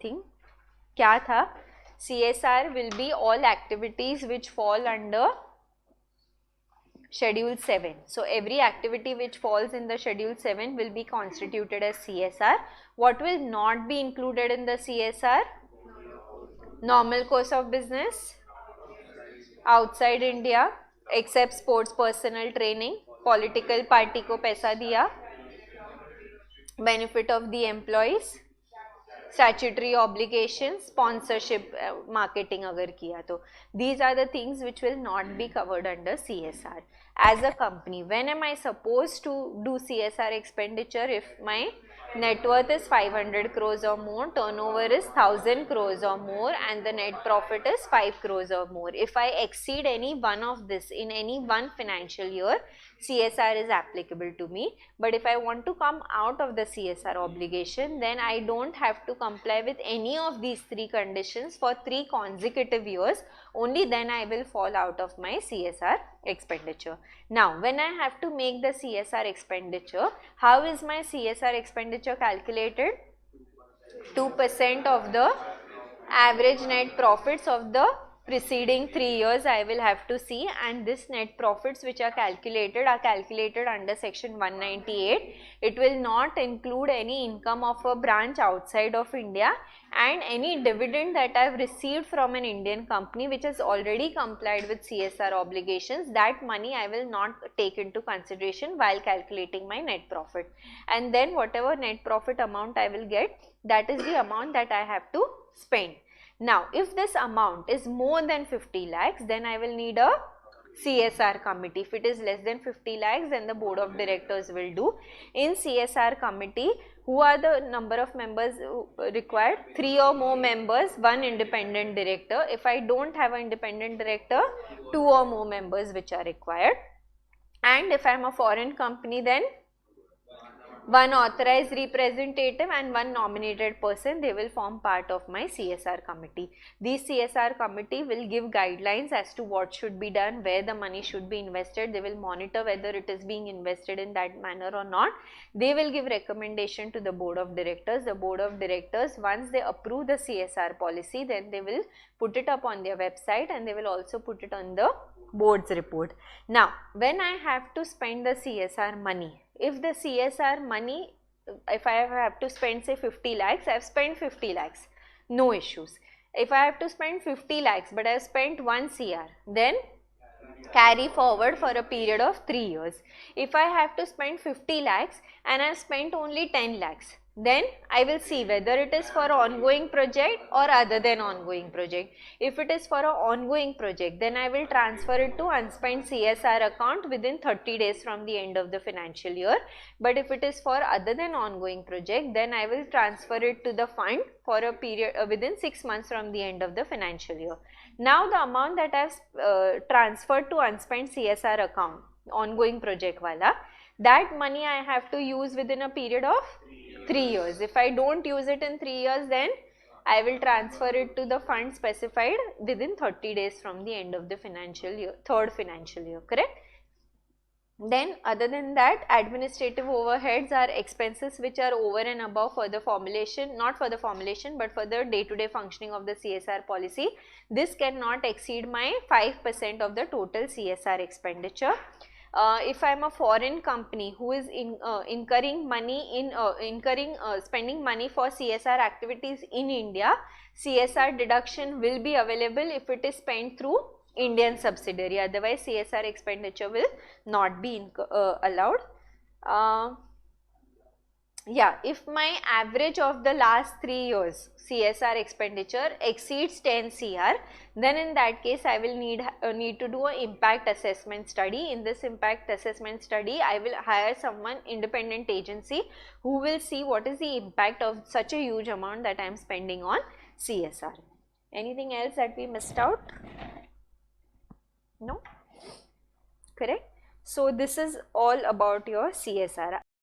thing. क्या था? CSR will be all activities which fall under Schedule 7. So every activity which falls in the Schedule 7 will be constituted as CSR. What will not be included in the CSR? Normal course of business, outside India, except sports personal training, political party को पैसा दिया, benefit of the employees, statutory obligations, sponsorship, marketing अगर किया तो these are the things which will not be covered under CSR. As a company, when am I supposed to do CSR expenditure? If my net worth is 500 crores or more, turnover is 1000 crores or more, and the net profit is 5 crores or more. If I exceed any one of this in any one financial year, CSR is applicable to me. But if I want to come out of the CSR obligation, then I don't have to comply with any of these three conditions for 3 consecutive years. Only then I will fall out of my CSR expenditure. Now, when I have to make the CSR expenditure, how is my CSR expenditure calculated? 2% of the average net profits of the preceding 3 years I will have to see, and this net profits which are calculated under section 198. It will not include any income of a branch outside of India and any dividend that I have received from an Indian company which has already complied with CSR obligations. That money I will not take into consideration while calculating my net profit, and then whatever net profit amount I will get, that is the amount that I have to spend. Now, if this amount is more than 50 lakhs, then I will need a CSR committee. If it is less than 50 lakhs, then the board of directors will do. In CSR committee, who are the number of members required? 3 or more members, 1 independent director. If I don't have an independent director, 2 or more members which are required. And if I am a foreign company, then 1 authorized representative and 1 nominated person, they will form part of my CSR committee. This CSR committee will give guidelines as to what should be done, where the money should be invested. They will monitor whether it is being invested in that manner or not. They will give recommendation to the board of directors. The board of directors, once they approve the CSR policy, then they will put it up on their website and they will also put it on the board's report. Now, when I have to spend the CSR money, if the CSR money, if I have to spend say 50 lakhs, I have spent 50 lakhs, no issues. If I have to spend 50 lakhs but I have spent 1 CR, then carry forward for a period of 3 years. If I have to spend 50 lakhs and I have spent only 10 lakhs, then I will see whether it is for an ongoing project or other than ongoing project. If it is for an ongoing project, then I will transfer it to unspent CSR account within 30 days from the end of the financial year. But if it is for other than ongoing project, then I will transfer it to the fund for a period within 6 months from the end of the financial year. Now the amount that I have transferred to unspent CSR account, ongoing project wala, that money I have to use within a period of 3 years. If I don't use it in 3 years, then I will transfer it to the fund specified within 30 days from the end of the financial year, third financial year, correct? Then other than that, administrative overheads are expenses which are over and above for the formulation, not for the formulation but for the day-to-day functioning of the CSR policy. This cannot exceed my 5% of the total CSR expenditure. If I am a foreign company who is incurring money spending money for CSR activities in India, CSR deduction will be available if it is spent through Indian subsidiary. Otherwise, CSR expenditure will not be allowed. Yeah, if my average of the last 3 years CSR expenditure exceeds 10 CR, then in that case I will need to do an impact assessment study. In this impact assessment study, I will hire someone, independent agency, who will see what is the impact of such a huge amount that I am spending on CSR. Anything else that we missed out? No? Correct? So this is all about your CSR.